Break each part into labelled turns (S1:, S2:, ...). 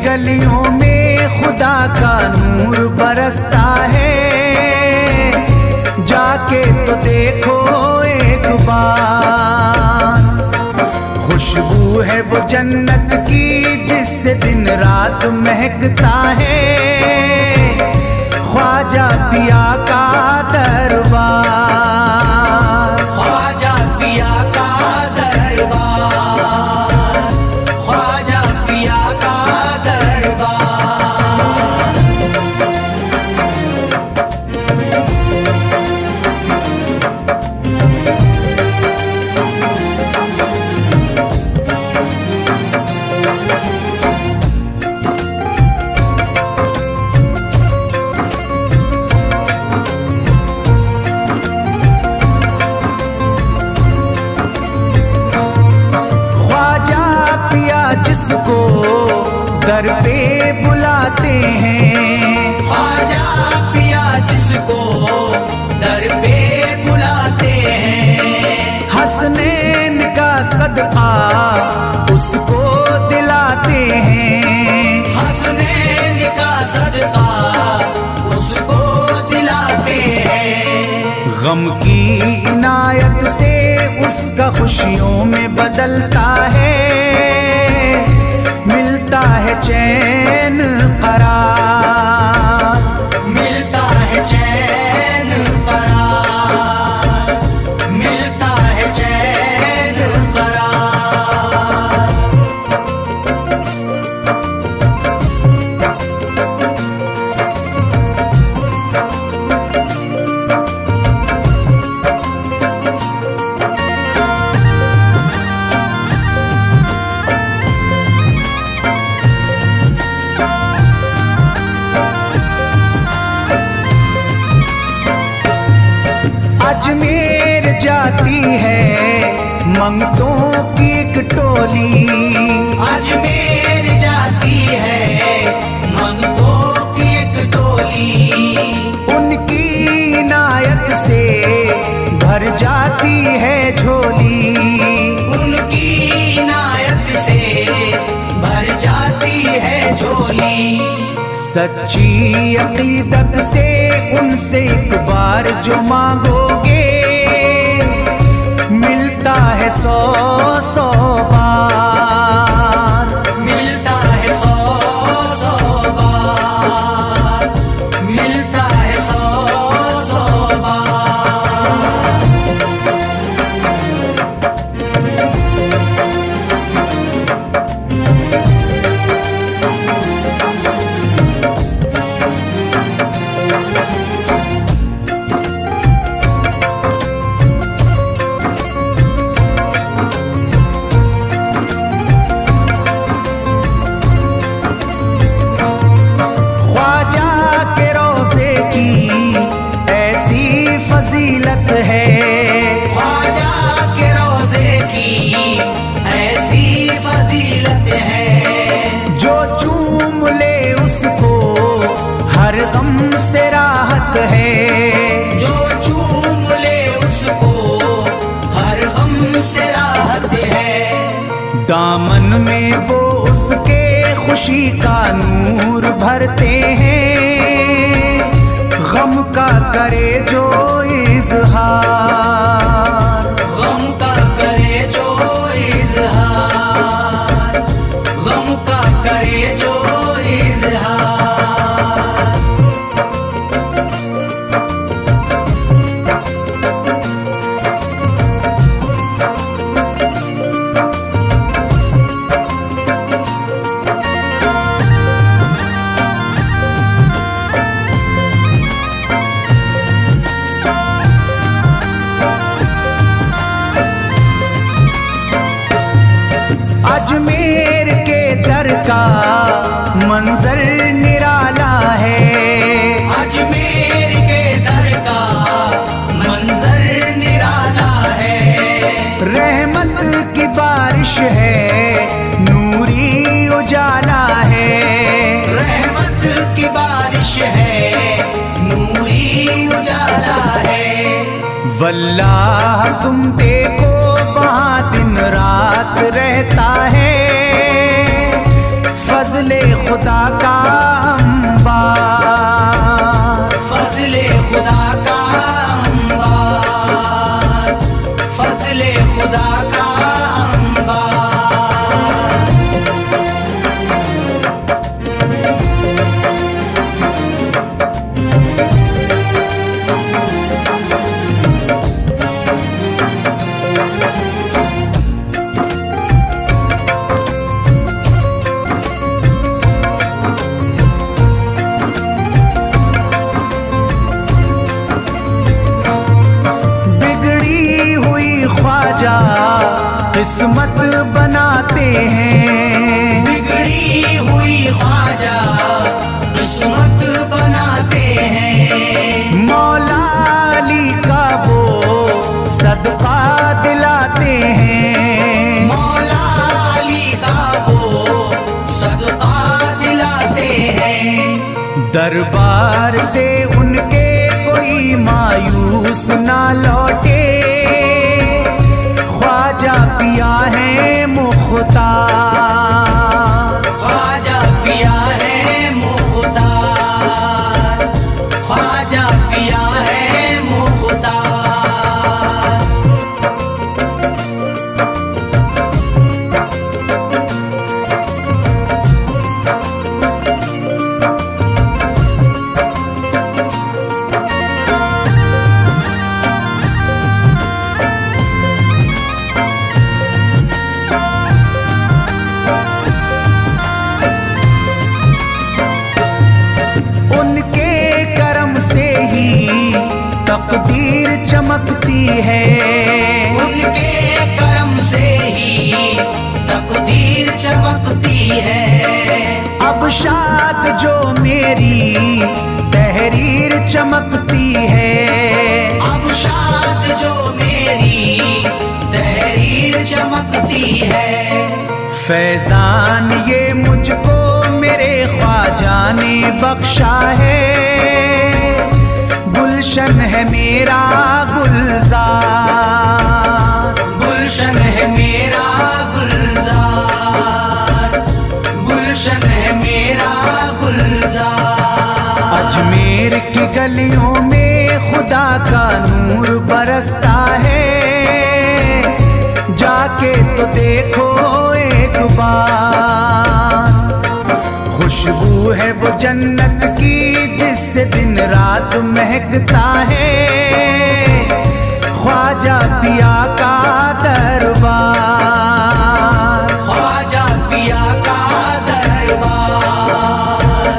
S1: गलियों में खुदा का नूर बरसता है, जाके तो देखो एक बार। खुशबू है वो जन्नत की जिससे दिन रात महकता है, ख्वाजा पिया का दरबार, ख्वाजा पिया का दरबार, ख्वाजा पिया का दरबार। जिसको दर पे बुलाते हैं, ख्वाजा पिया जिसको दर पे बुलाते हैं, हसनैन का सदका उसको दिलाते हैं, हसनैन का सदका उसको दिलाते हैं। गम की इनायत से उसका खुशियों में बदलता है, मिलता है चैन करार, मिलता है चैन करार, मिलता है चैन करार। अजमेर जाती है मंगतों की एक टोली, अजमेर जाती है मंगतों की एक टोली, उनकी इनायत से भर जाती है झोली, उनकी इनायत से भर जाती है झोली। सच्ची अकीदत से उनसे एक बार जो मांगोगे, मिलता है 100 बार, मिलता है 100 बार, मिलता है 100 बार। फजीलत है ख्वाजा के रोज़े की ऐसी फजीलत है, जो चूम ले उसको हर गम से राहत है, जो चूम ले उसको हर गम से राहत है। दामन में वो उसके खुशी का नूर भरते हैं, गम का करे जो इज़हार, गम का करे जो इज़हार, गम का करे जो इज़हार। अजमेर के दर का मंजर निराला है, अजमेर के दर का मंजर निराला है। रहमत की बारिश है, नूरी उजाला है, रहमत की बारिश है, नूरी उजाला है। वल्लाह तुम देखो वहाँ दिन रात रहता है, फजले खुदा का अंबार,
S2: फजले खुदा का अंबार, फजले खुदा का अंबार।
S1: किस्मत बनाते हैं,
S2: बिगड़ी हुई ख्वाजा किस्मत बनाते हैं।
S1: मौला अली का वो सदका दिलाते हैं,
S2: मौला अली का वो सदका दिलाते हैं।
S1: दरबार से उनके कोई मायूस ना लौटे, ख्वाजा पिया है मुख्तार,
S2: ख्वाजा पिया है मुख्तार, ख्वाजा पिया है मुख्तार।
S1: तकदीर चमकती है,
S2: उनके करम से ही तकदीर चमकती है।
S1: अब शाद जो मेरी तहरीर चमकती है,
S2: अब शाद जो मेरी तहरीर चमकती है।
S1: फैजान ये मुझको मेरे ख्वाजा ने बख्शा है, गुलशन है मेरा गुलजार,
S2: गुलशन है मेरा गुलजार, गुलशन है मेरा गुलजार।
S1: अजमेर की गलियों में खुदा का नूर बरसता है, जाके तो देखो एक बार। खुशबू है वो जन्नत की जिससे दिन रात महकता है, ख्वाजा पिया का दरबार,
S2: ख्वाजा पिया का दरबार,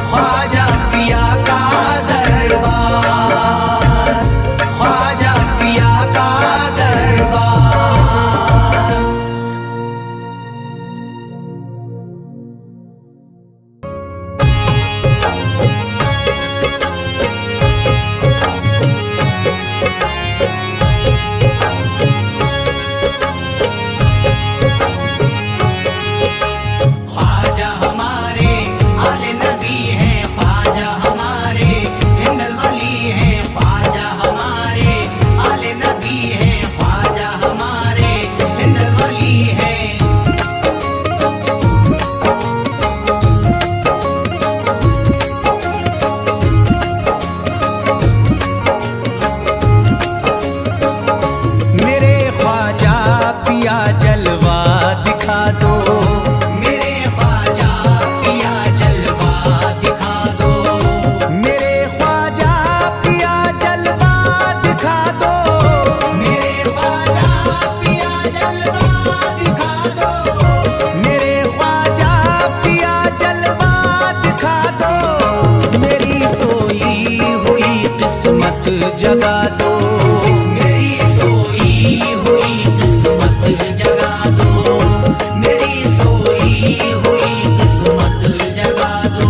S2: ख्वाजा पिया का दरबार, ख्वाजा पिया का दरबार।
S1: जगा दो,
S2: मेरी सोई हुई किस्मत जगा दो, मेरी सोई हुई किस्मत जगा दो।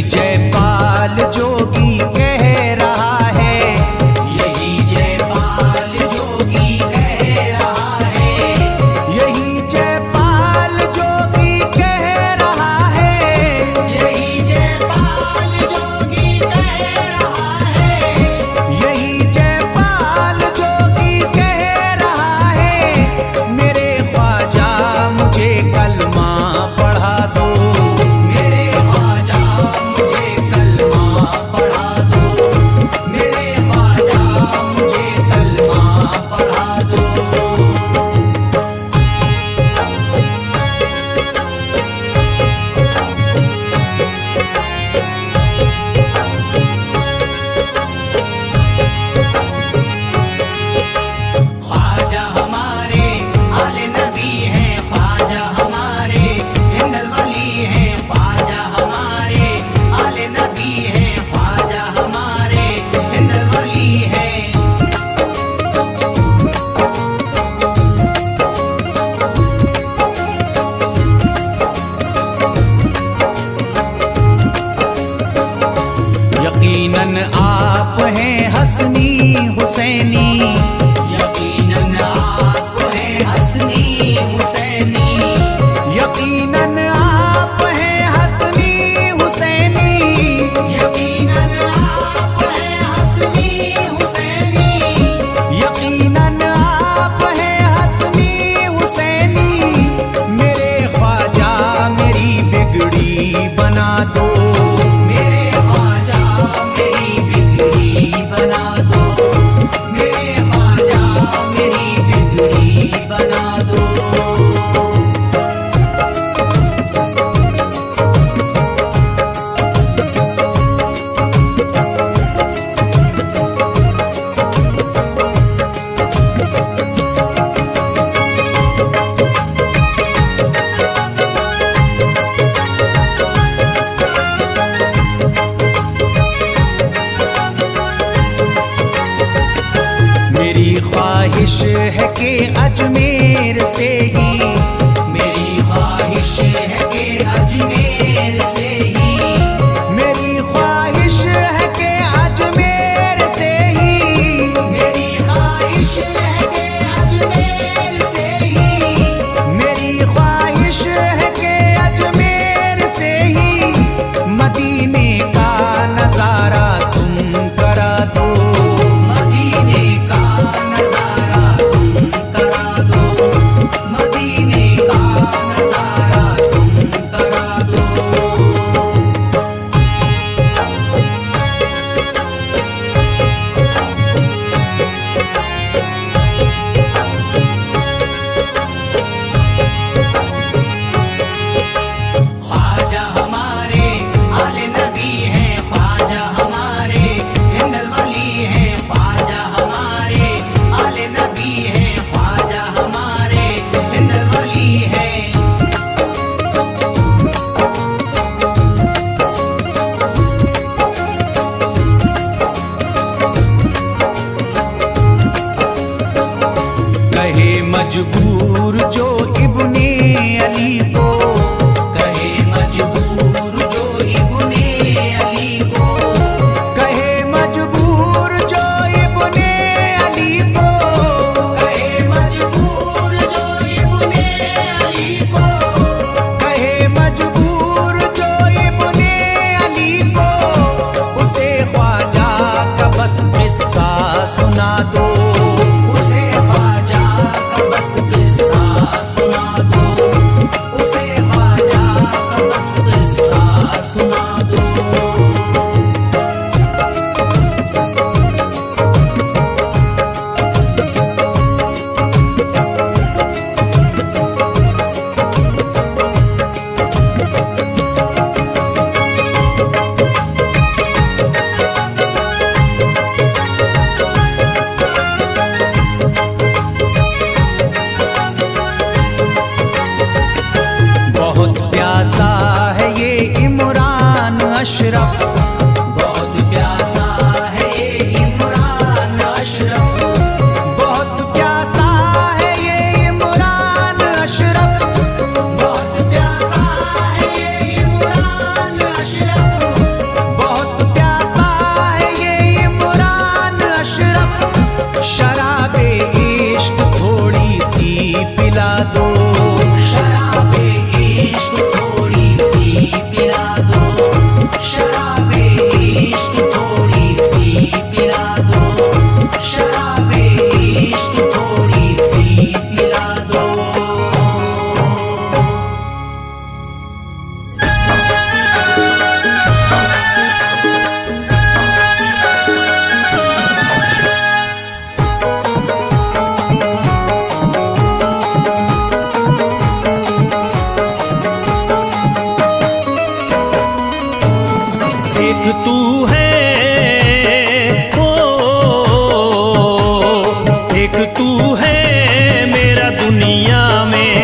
S1: जयपाल जोगी कह रहा है,
S2: यही जयपाल जोगी कह रहा है,
S1: यही जयपाल जोगी कह रहा है,
S2: यही जयपाल जोगी कह रहा है,
S1: यही जयपाल जोगी कह रहा है। मेरे ख्वाजा मुझे कलमा पढ़ा दो,
S2: मेरे ख्वाजा मुझे कलमा पढ़ा दो, मेरे ख्वाजा मुझे कलमा पढ़ा दो। ख्वाजा हमारे आले नबी हैं, ख्वाजा हमारे हिंदल वली हैं, ख्वाजा हमारे आले नबी हैं, ख्वाजा हमारे हिंदल वली हैं।
S1: यकीनन आप हैं हसनी हुसैनी,
S2: यकीनन आप हैं हसनी हुसैनी,
S1: यकीनन आप हैं हसनी हुसैनी,
S2: यकीनन आप हैं हसनी हुसैनी,
S1: यकीनन आप हैं हसनी हुसैनी। मेरे ख्वाजा मेरी बिगड़ी बना दो,
S2: मेरे ख्वाजा मेरी बिगड़ी बना दो, मेरे ख्वाजा मेरी बिगड़ी बना दो।
S1: मेरी ख्वाहिश है कि अजमेर से ही,
S2: मेरी ख्वाहिश है कि अजमेर से ही,
S1: मेरी ख्वाहिश है कि अजमेर से ही,
S2: मेरी ख्वाहिश है कि अजमेर से ही,
S1: मेरी ख्वाहिश है कि अजमेर से ही मदीने का नजारा तुम करा दो,
S2: मदीने का नजारा तुम करा दो, मदीने का नजारा तुम करा दो। ख्वाजा हमारे आले नबी हैं, ख्वाजा हमारे हिंदल वली हैं, ख्वाजा हमारे आले नबी हैं, ख्वाजा हमारे हिंदल वली हैं।
S1: कहे मजबूर जो इब्ने अली को,
S2: कहे मजबूर जो इब्ने अली को,
S1: कहे मजबूर जो इब्ने अली को,
S2: कहे मजबूर जो इब्ने अली को,
S1: कहे मजबूर जो इब्ने अली को, उसे ख्वाजा का बस किस्सा सुना दो,
S2: उसे ख्वाजा का बस किस्सा सुना दो, उसे ख्वाजा का बस किस्सा सुना दो।
S1: बहुत प्यासा है ये इमरान अशरफ,
S2: बहुत प्यासा है ये इमरान अशरफ,
S1: बहुत प्यासा है ये इमरान अशरफ,
S2: बहुत प्यासा है ये इमरान अशरफ,
S1: दो।
S2: शराबे इश्क थोड़ी सी पिला दो, शराबे इश्क थोड़ी सी पिला दो, शराबे इश्क थोड़ी सी पिला दो।
S3: एक तू है ओ, एक तू है मेरा दुनिया में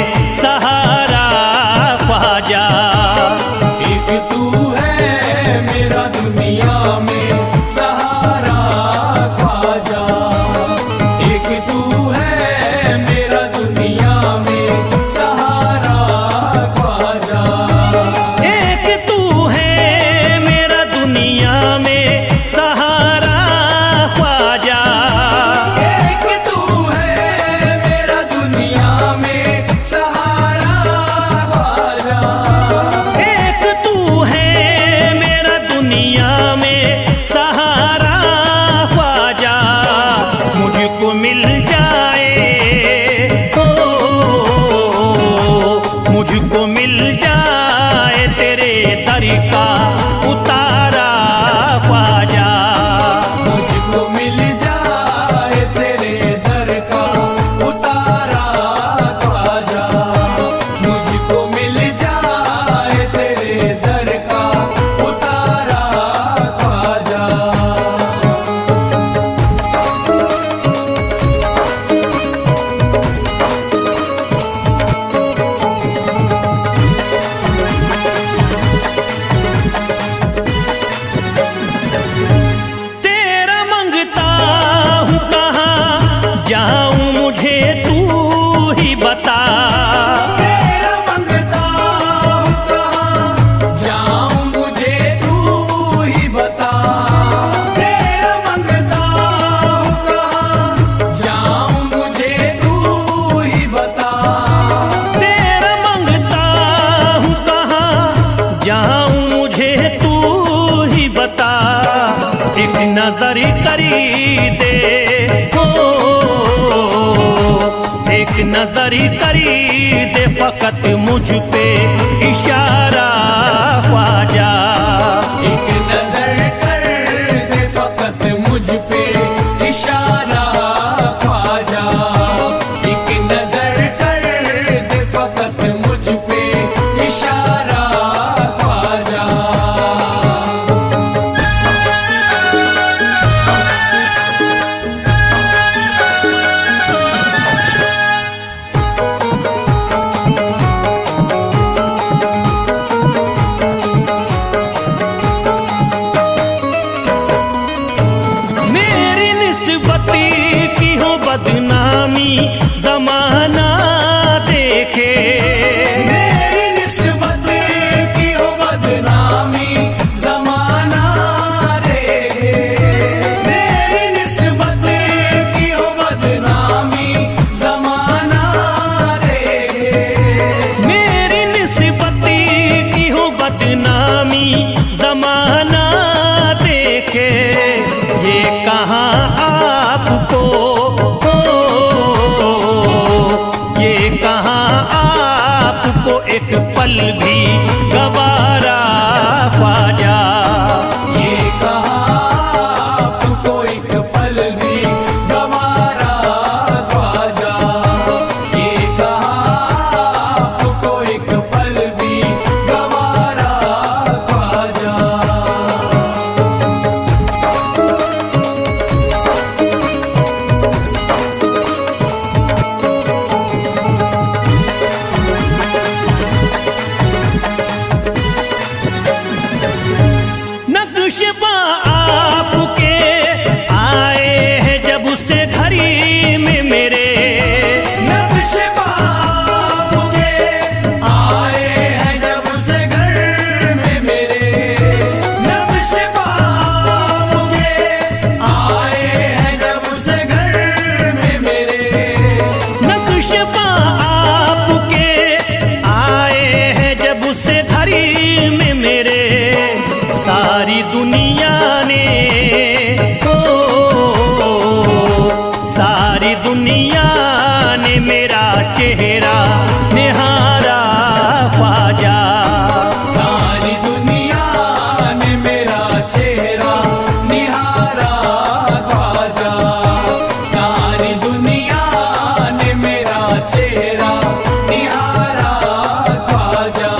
S3: सहारा ख्वाजा।
S1: एक तू है मेरा दुनिया में सहारा ख्वाजा। एक तू है मेरा दुनिया में सहारा ख्वाजा।
S3: एक तू है मेरा दुनिया में सहारा ख्वाजा।
S1: एक तू है मेरा दुनिया में सहारा ख्वाजा।
S3: एक तू है मेरा दुनिया में सहारा ख्वाजा। मुझको मिल जाए ओ, मुझको मिल जाए तेरे दर का उतारा ख्वाजा।
S1: मुझको मिल जाए तेरे दर का उतारा ख्वाजा। मुझको मिल जाए तेरे दर का उतारा ख्वाजा।
S3: तेरा मंगता हूँ कहाँ जाऊँ मुझे तू ही बता।
S1: तेरा मंगता हूँ कहाँ जाऊँ मुझे तू ही बता। तेरा मंगता हूँ कहाँ जाऊँ मुझे तू ही बता।
S3: तेरा मंगता हूँ कहाँ जाऊँ मुझे तू ही बता। एक नजर करी दे हो, एक नजर करी दे फकत मुझ पे इशारा ख्वाजा।
S1: एक नजर कर दे फकत मुझ पे इशारा ख्वाजा। एक नजर कर दे फकत मुझ पे इशारा ख्वाजा।
S3: मेरी निस्बत की हो बदनामी जमाना देखे।
S1: मेरी निस्बत की हो बदनामी जमाना देखे। मेरी निस्बत की हो बदनामी जमाना देखे।
S3: मेरी निस्बत की हो बदनामी जमाना देखे। ये कहाँ आपको हो, ये कहाँ आपको एक पल भी गवारा ख्वाजा।
S1: ये कहाँ आपको एक पल भी गवारा ख्वाजा। ये कहाँ आपको एक पल भी गवारा ख्वाजा।
S3: नक्शबा आपके आए हैं जब उससे घड़ी में मेरे।
S1: नक्शबा आपके आए हैं जब उस घर में मेरे। नक्शबा आपके आए हैं जब उस घर में मेरे।
S3: नक्शबा सारी दुनिया ने सारी दुनिया ने मेरा चेहरा निहारा ख्वाजा।
S1: सारी दुनिया ने मेरा चेहरा निहारा ख्वाजा। सारी दुनिया ने मेरा चेहरा निहारा ख्वाजा।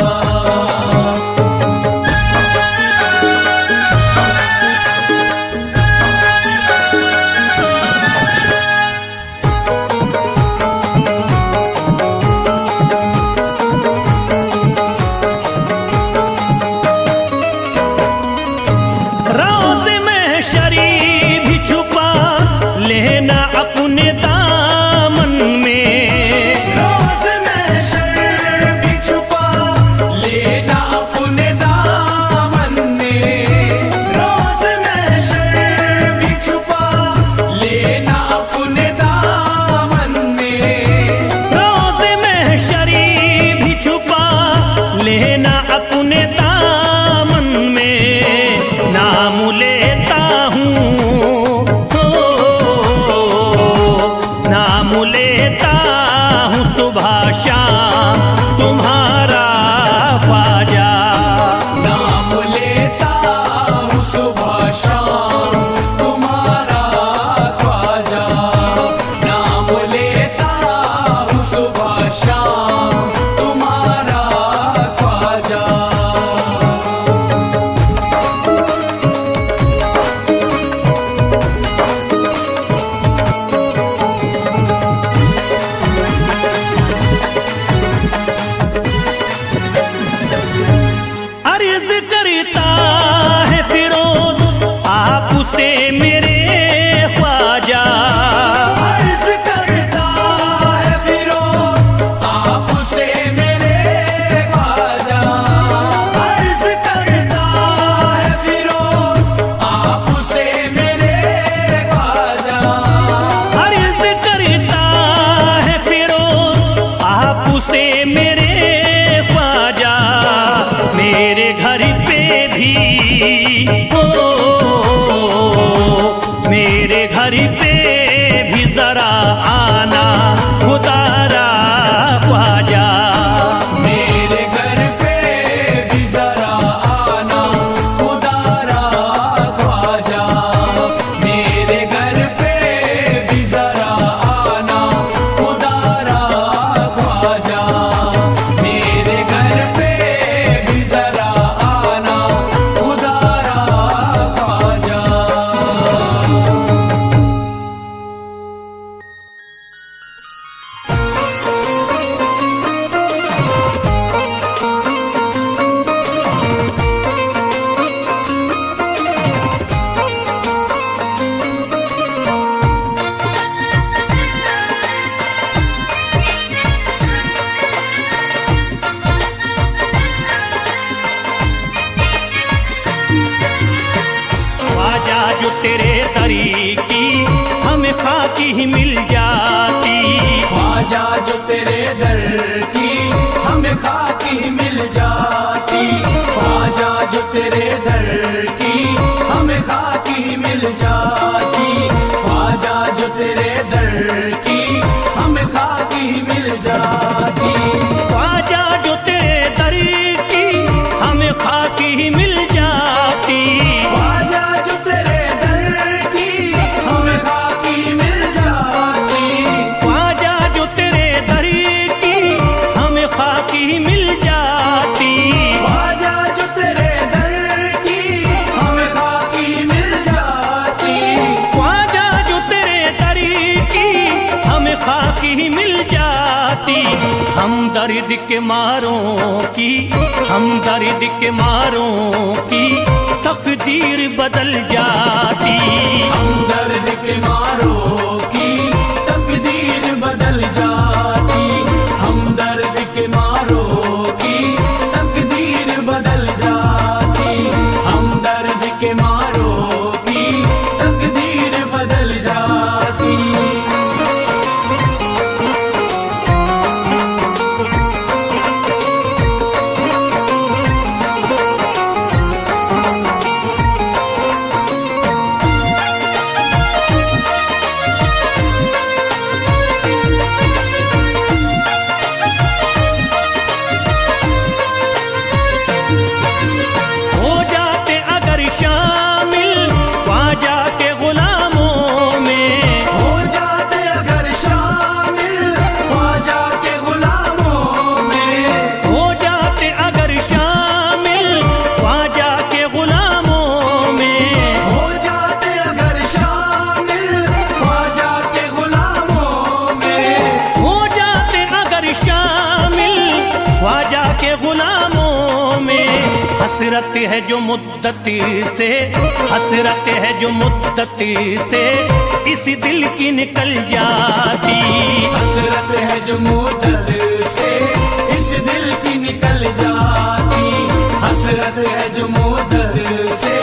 S3: रोज़े महशरी भी छुपा लेना अपने दामन में।
S1: रोज़े महशर भी छुपा लेना अपने दामन में। रोज़े महशर भी छुपा लेना अपने दामन में।
S3: रोज़े महशरी भी छुपा लेना अपने दामन में। नाम लेता हूँ नाम लेता हूँ सुबह शाम तुम्हारा ख्वाजा।
S1: नाम लेता हूँ सुबह शाम तुम्हारा ख्वाजा। नाम लेता हूँ सुबह शाम तुम्हारा ख्वाजा।
S3: अर्ज करता है फिरोज आपसे मेरे ख्वाजा।
S1: अर्ज करता है फिरोज आपसे मेरे ख्वाजा। अर्ज करता है फिरोज आपसे मेरे ख्वाजा।
S3: अर्ज करता है फिरोज आपसे मेरे ख्वाजा। मेरे घर पे भी मेरे घर पे भी जरा आना खुदारा ख्वाजा।
S1: मेरे घर पे भी जरा आना खुदारा ख्वाजा। मेरे घर पे भी जरा आना खुदारा ख्वाजा। मेरे घर पे भी जरा आना खुदारा ख्वाजा।
S3: ख्वाजा जो तेरे तरीकी हमें खाकी ही मिल जाती।
S1: ख्वाजा जो तेरे दर की हमें खाकी मिल जाती। ख्वाजा जो तेरे दर की हमें खाकी मिल जाती। ख्वाजा जो तेरे दर की हमें खाकी मिल जाती।
S3: ख्वाजा जो तेरे तरीकी हमें खाकी ही मिल जाती।
S1: ख्वाजा जो तेरे दर की हमें खाकी मिल जाती।
S3: ख्वाजा जो तेरे तरीकी हमें खाकी ही मिल जाती।
S1: ख्वाजा जो तेरे दर की हमें खाकी मिल जाती।
S3: ख्वाजा जो तेरे तरीकी हमें खाकी ही मिल जाती। हम दर्द के मारों की हम दर्द के मारों की तकदीर बदल जाती।
S1: हम दर्द के मारों की तकदीर बदल जाती। हम दर्द के मारों की तकदीर बदल जाती। हम दर्द के मारों की तकदीर बदल जाती।
S3: हसरत है जो मुद्दती से, हसरत है जो मुद्दती से इसी दिल की निकल जाती।
S1: हसरत है जो मुद्दत से इस दिल की निकल जाती। हसरत है जो मुद्दत से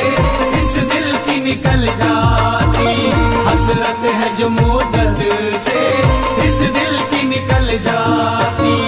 S1: इस दिल की निकल जाती। हसरत है जो मुद्दत से इस दिल की निकल जाती।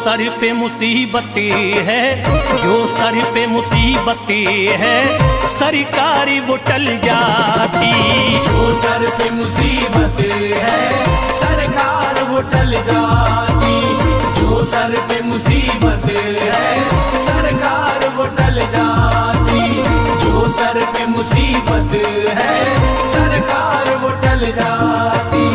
S3: सर पे मुसीबती है, जो सर पे मुसीबती है सरकारी वो टल जाती।
S1: जो सर पे मुसीबत है सरकार वो टल जाती। जो सर पे मुसीबत है सरकार वो टल जाती। जो सर पे मुसीबत है सरकार वो टल जाती।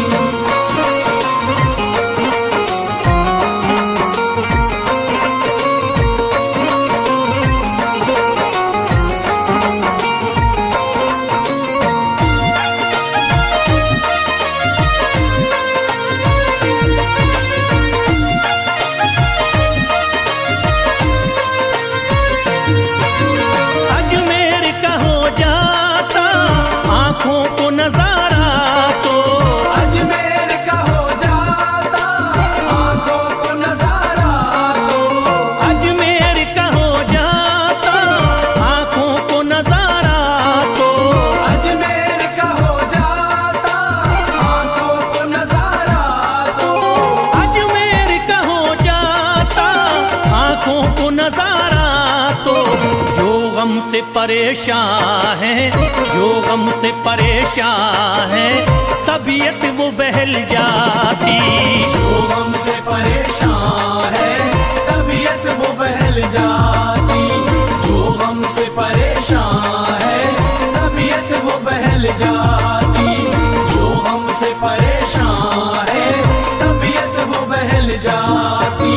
S3: से परेशान है, जो गम से परेशान है तबीयत वो बहल जाती।
S1: जो गम से परेशान है तबीयत वो बहल जाती। जो गम से परेशान है तबीयत वो बहल जाती। जो गम से परेशान है तबीयत वो बहल जाती।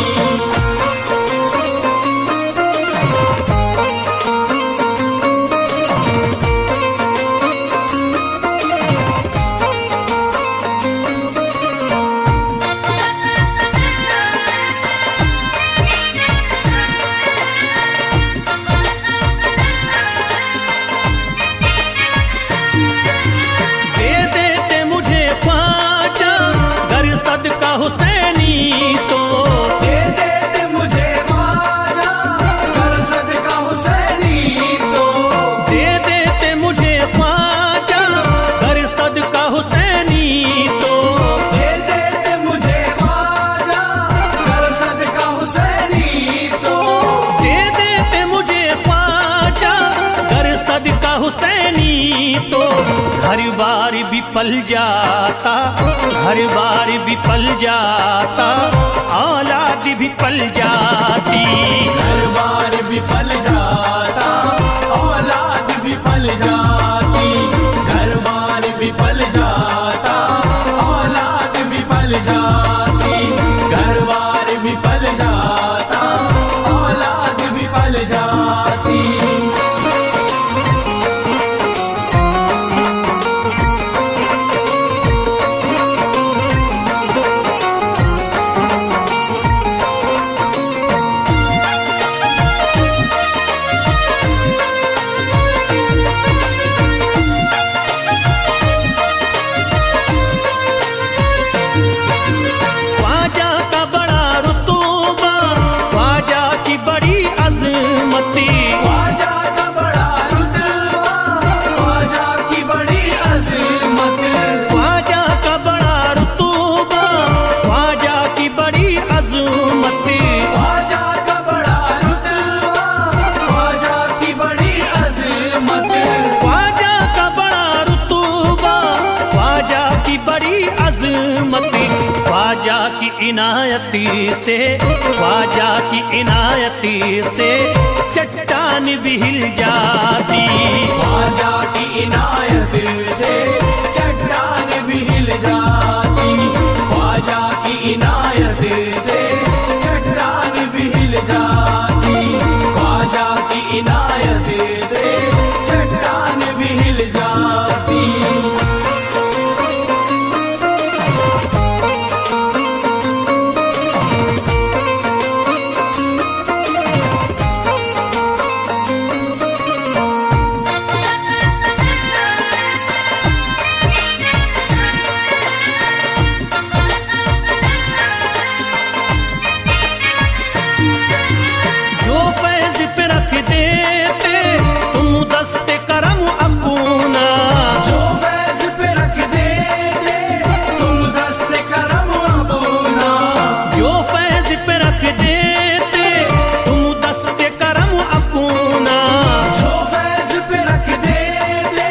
S3: हुसैनी तो
S1: दे देते मुझे ख्वाजा कर सदका हुसैनी तो।
S3: दे देते मुझे ख्वाजा कर सदका हुसैनी तो।
S1: दे देते मुझे ख्वाजा कर सदका हुसैनी तो।
S3: दे देते मुझे ख्वाजा कर सदका हुसैनी तो। घर बार भी पल जाता, घर बार भी पल जाता, औलाद भी पल जाती।
S1: घर बार भी पल जाता औलाद भी पल जाती। घर बार भी पल जाता औलाद भी पल जाती। घर बार भी पल जाता औलाद भी पल जाती।
S3: इनायती से, ख्वाजा की इनायती से चट्टान भी हिल जाती।
S1: ख्वाजा की इनायत से चट्टान भी हिल जाती। ख्वाजा की इनायत से चट्टान भी हिल जाती। ख्वाजा की इनायत से चट्टान भी हिल जाती।
S3: जो फैज पे रख देते तुम दस्ते करम अपना,
S1: जो फैज पे रख देते तुम दस्ते करम अपना।
S3: जो फैज पे रख देते तुम दस्ते करम अपना,
S1: जो फैज पे रख देते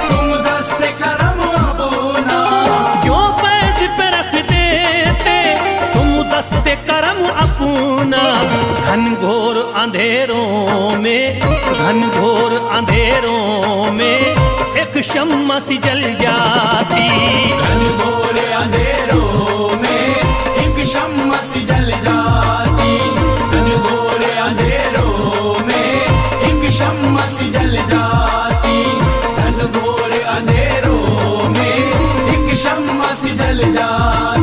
S1: तुम दस्ते करम अपना।
S3: जो फैज पे रख देते तुम दस्ते करम अपना। घनघोर अंधेरों में, घनघोर अंधेरों में एक शम्मा सी जल जाती।
S1: घनघोर अंधेरों में एक शम्मा सी जल जाती। घनघोर अंधेरों में एक शम्मा सी जल जाती। घनघोर अंधेरों में एक शम्मा सी जल जाती।